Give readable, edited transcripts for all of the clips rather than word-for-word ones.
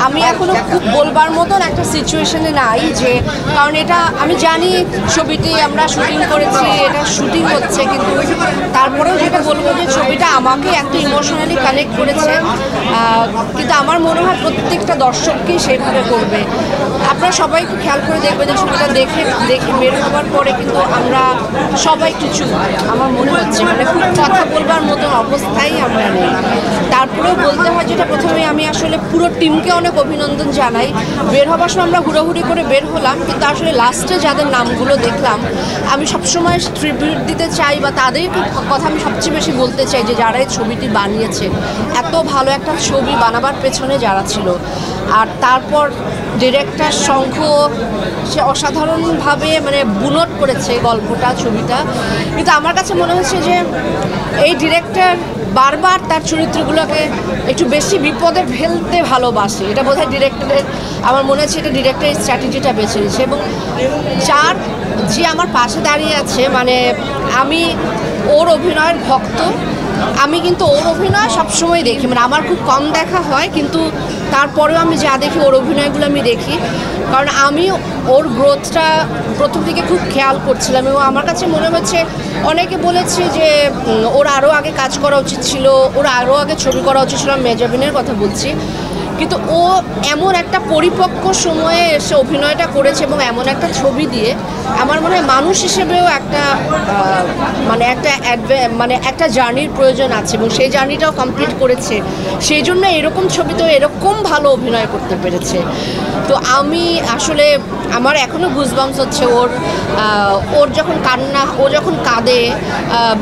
আমি এখনো খুব বলবার মতন একটা সিচুয়েশনে নাই, যে কারণ এটা আমি জানি ছবিটি আমরা শুটিং করেছি, এটা শুটিং হচ্ছে, কিন্তু তারপরেও যেটা বলবো যে ছবিটা আমাকে একটা ইমোশনালি কানেক্ট করেছে, কিন্তু আমার মনে হয় প্রত্যেকটা দর্শককেই সেভাবে করবে। আপনারা সবাই একটু খেয়াল করে দেখবেন যে ছবিটা দেখে বের হওয়ার পরে কিন্তু আমরা সবাই একটু চুপ, আমার মনে হচ্ছে মানে খুব কথা বলবার মতন অবস্থায় আমরা নেই। তারপরেও বলতে হয় যেটা প্রথমে আমি আসলে পুরো টিমকে অনেক অভিনন্দন জানাই। বের হবার সময় আমরা হুড়োহুড়ি করে বের হলাম, কিন্তু আসলে লাস্টে যাদের নামগুলো দেখলাম আমি সবসময় ট্রিবিউট দিতে চাই, বা তাদের কথা আমি সবচেয়ে বেশি বলতে চাই যে যারা এই ছবিটি বানিয়েছে, এত ভালো একটা ছবি বানাবার পেছনে যারা ছিল। আর তারপর ডিরেক্টর শঙ্খ, সে অসাধারণভাবে মানে বুনট করেছে গল্পটা, ছবিটা। কিন্তু আমার কাছে মনে হচ্ছে যে এই ডিরেক্টর বারবার তার চরিত্রগুলোকে একটু বেশি বিপদে ফেলতে ভালোবাসে। এটা বোধহয় ডিরেক্টরের, আমার মনে হচ্ছে এটা ডিরেক্টরের স্ট্র্যাটেজিটা বেছে নিয়েছে। এবং যে আমার পাশে দাঁড়িয়ে আছে, মানে আমি ওর অভিনয়ের ভক্ত, আমি কিন্তু ওর অভিনয় সবসময় দেখি, মানে আমার খুব কম দেখা হয়, কিন্তু তারপরেও আমি যা দেখি ওর অভিনয়গুলো আমি দেখি, কারণ আমি ওর গ্রোথটা প্রথম থেকে খুব খেয়াল করছিলাম। এবং আমার কাছে মনে হচ্ছে অনেকে বলেছে যে ওর আরও আগে কাজ করা উচিত ছিল, ওর আরও আগে ছবি করা উচিত ছিল, মেজাবিনের কথা বলছি, কিন্তু ও এমন একটা পরিপক্ক সময়ে এসে অভিনয়টা করেছে এবং এমন একটা ছবি দিয়ে আমার মনে হয় মানুষ হিসেবেও একটা মানে একটা জার্নির প্রয়োজন আছে, এবং সেই জার্নিটাও কমপ্লিট করেছে। সেই জন্য এরকম ছবিতেও এরকম ভালো অভিনয় করতে পেরেছে। তো আমি আসলে আমার এখনও গুজবাম্পস হচ্ছে ওর যখন কান্না, ও যখন কাঁদে,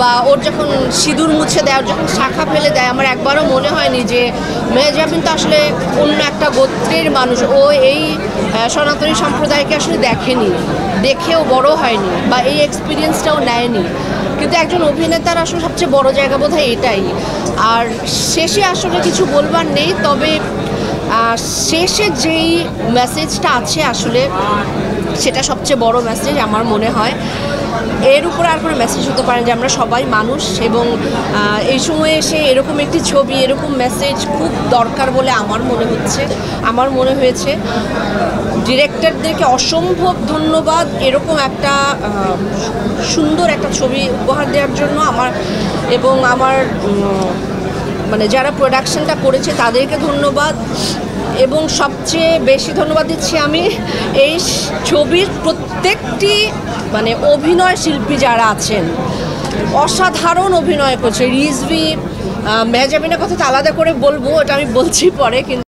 বা ওর যখন সিঁদুর মুছে দেয়, ওর যখন শাখা ফেলে দেয়, আমার একবারও মনে হয়নি যে মেহজাবিন তো আসলে অন্য একটা গোত্রের মানুষ, ও এই সনাতনী সম্প্রদায়কে আসলে দেখেও বড় হয়নি, বা এই এক্সপিরিয়েন্সটাও নেয়নি। কিন্তু একজন অভিনেতার আসলে সবচেয়ে বড় জায়গা বোধহয় এটাই। আর শেষে আসলে কিছু বলবার নেই, তবে শেষে যেই মেসেজটা আছে আসলে সেটা সবচেয়ে বড় মেসেজ আমার মনে হয়। এর উপর আর কোনো মেসেজ হতে পারে যে আমরা সবাই মানুষ, এবং এই সময়ে এসে এরকম একটি ছবি, এরকম মেসেজ খুব দরকার বলে আমার মনে হয়েছে। ডিরেক্টরদেরকে অসম্ভব ধন্যবাদ এরকম একটা সুন্দর একটা ছবি উপহার দেওয়ার জন্য, এবং আমার মানে যারা প্রোডাকশনটা করেছে তাদেরকে ধন্যবাদ, এবং সবচেয়ে বেশি ধন্যবাদ দিচ্ছি আমি এই ছবির প্রত্যেকটি মানে অভিনয় শিল্পী যারা আছেন, অসাধারণ অভিনয় করছে। রিজভি, মেহজাবিনের কথা তো আলাদা করে বলবো, ওটা আমি বলছি পরে, কিন্তু